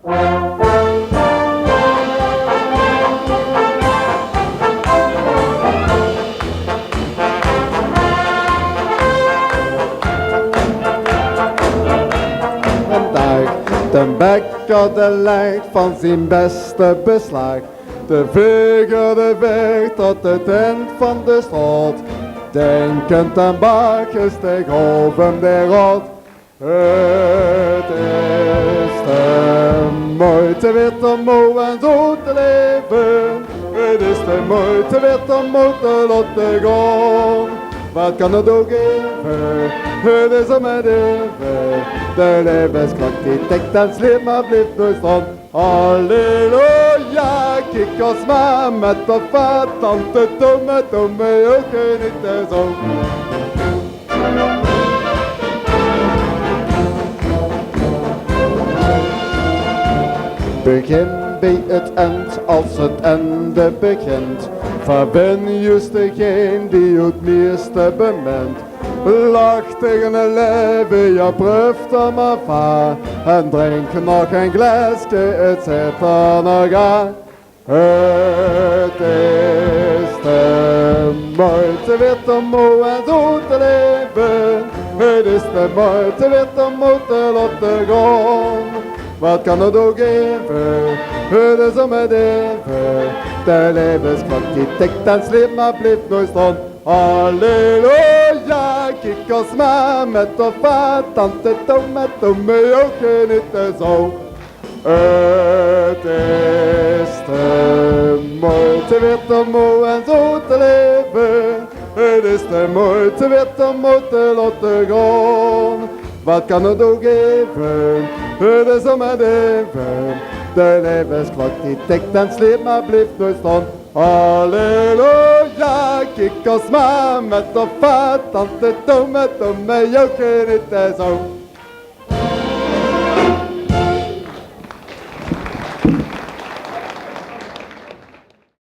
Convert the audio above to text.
De bekker de lijkt van zijn beste beslag. De vinger de weg tot het eind van de straat. Denkend aan bakjes tegenover de rot. Het is de moeite weer om moe en zo te leven. Het is de moeite weer om moe te laten gaan. Wat kan het ook geven? Het is om het even. De levensklok die tikt en sleept maar blijft nooit staan. Halleluja, kijk als maar met de vaat. Tante domme, ook niet te zo. Begin bij het eind als het einde begint. Verben juist degene die het meeste bemint. Lach tegen een leven, ja proeft er maar vaar. En drink nog een glaasje, het zit er nog aan. Het is de moeite weer om moe en zo te leven. Het is de moeite weer om moe te laten gaan. Wat kan het ook geven? Het is om het even. De levensklok die tikt en sleept maar blijft nooit staan. Halleluja, kijk als maar met de vaat. Tante domme, ook niet zo. Het is de moeite weer om moe en zo te leven. Het is de moeite weer om moe te laten gaan. Wat kan het ook geven? Het is om het even. De levensklok die tikt en sleept maar blijft nooit staan. Halleluja, kijk als maar met de vaat. Tante domme, ook niet zo.